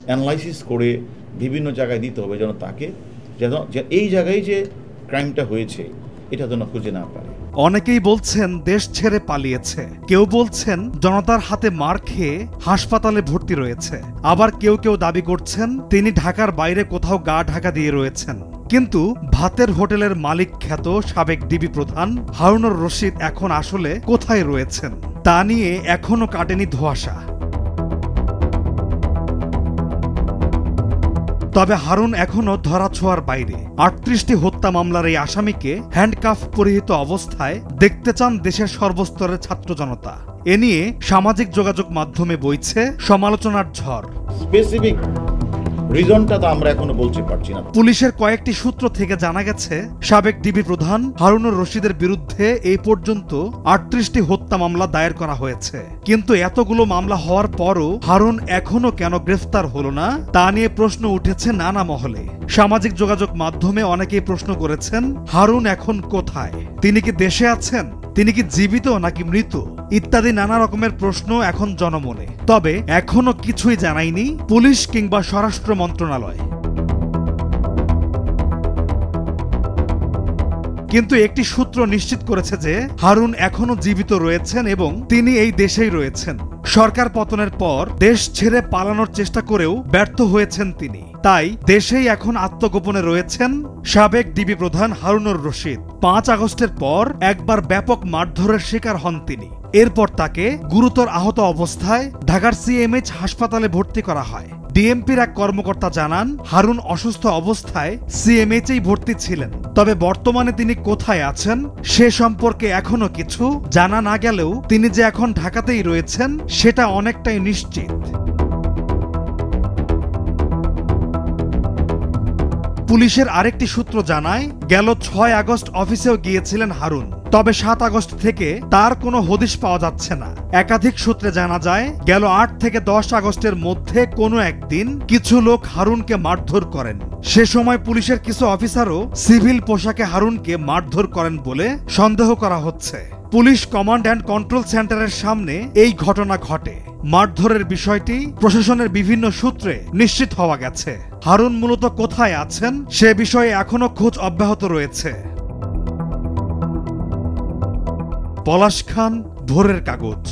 Analysis করে বিভিন্ন জায়গায় দিতে হবে, যেন তাকে যেন এই জায়গায় যে ক্রাইমটা হয়েছে এটা যেন খুঁজে না পারে। অনেকেই বলছেন দেশ ছেড়ে পালিয়েছে, কেউ বলছেন জনতার হাতে মার খেয়ে হাসপাতালে ভর্তি রয়েছে, আবার কেউ কেউ দাবি করছেন তিনি ঢাকার বাইরে কোথাও গা ঢাকা দিয়ে রয়েছেন। কিন্তু ভাতের হোটেলের মালিক খ্যাত সাবেক ডিবি প্রধান হারুনুর রশিদ এখন আসলে কোথায় রয়েছেন তা নিয়ে এখনো কাটেনি ধোঁয়াশা। তবে হারুন এখনো ধরাছোঁয়ার বাইরে। ৩৮টি হত্যা মামলার এই আসামিকে হ্যান্ডকাফ পরিহিত অবস্থায় দেখতে চান দেশের সর্বস্তরের ছাত্র জনতা। এ নিয়ে সামাজিক যোগাযোগ মাধ্যমে বইছে সমালোচনার ঝড়। স্পেসিফিক রিজনটা তো আমরা এখনো বলতে পারছি না। পুলিশের কয়েকটি সূত্র থেকে জানা গেছে সাবেক ডিবি প্রধান হারুনুর রশিদের বিরুদ্ধে এই পর্যন্ত ৩৮টি হত্যা মামলা দায়ের করা হয়েছে। কিন্তু এতগুলো মামলা হওয়ার পরও হারুন এখনো কেন গ্রেফতার হলো না তা নিয়ে প্রশ্ন উঠেছে নানা মহলে। সামাজিক যোগাযোগ মাধ্যমে অনেকেই প্রশ্ন করেছেন হারুন এখন কোথায়, তিনি কি দেশে আছেন, তিনি কি জীবিত নাকি মৃত, ইত্যাদি নানা রকমের প্রশ্ন এখন জনমনে। তবে এখনো কিছুই জানায়নি পুলিশ কিংবা স্বরাষ্ট্র মন্ত্রণালয়। কিন্তু একটি সূত্র নিশ্চিত করেছে যে হারুন এখনো জীবিত রয়েছেন এবং তিনি এই দেশেই রয়েছেন। সরকার পতনের পর দেশ ছেড়ে পালানোর চেষ্টা করেও ব্যর্থ হয়েছেন তিনি। তাই দেশেই এখন আত্মগোপনে রয়েছেন সাবেক ডিবি প্রধান হারুনুর রশিদ। ৫ আগস্টের পর একবার ব্যাপক মারধরের শিকার হন তিনি। এরপর তাকে গুরুতর আহত অবস্থায় ঢাকার সিএমএইচ হাসপাতালে ভর্তি করা হয়। ডিএমপির এক কর্মকর্তা জানান হারুন অসুস্থ অবস্থায় সিএমএইচেই ভর্তি ছিলেন। তবে বর্তমানে তিনি কোথায় আছেন সে সম্পর্কে এখনো কিছু জানা না গেলেও তিনি যে এখন ঢাকাতেই রয়েছেন সেটা অনেকটাই নিশ্চিত। পুলিশের আরেকটি সূত্র জানায় গেল ৬ আগস্ট অফিসেও গিয়েছিলেন হারুন। তবে ৭ আগস্ট থেকে তার কোনো হদিশ পাওয়া যাচ্ছে না। একাধিক সূত্রে জানা যায় গেল ৮ থেকে ১০ আগস্টের মধ্যে কোনো একদিন কিছু লোক হারুনকে মারধর করেন। সে সময় পুলিশের কিছু অফিসারও সিভিল পোশাকে হারুনকে মারধর করেন বলে সন্দেহ করা হচ্ছে। পুলিশ কমান্ড অ্যান্ড কন্ট্রোল সেন্টারের সামনে এই ঘটনা ঘটে। মারধরের বিষয়টি প্রশাসনের বিভিন্ন সূত্রে নিশ্চিত হওয়া গেছে। হারুন মূলত কোথায় আছেন সে বিষয়ে এখনো খোঁজ অব্যাহত রয়েছে। পলাশ খান, ভোরের কাগজ।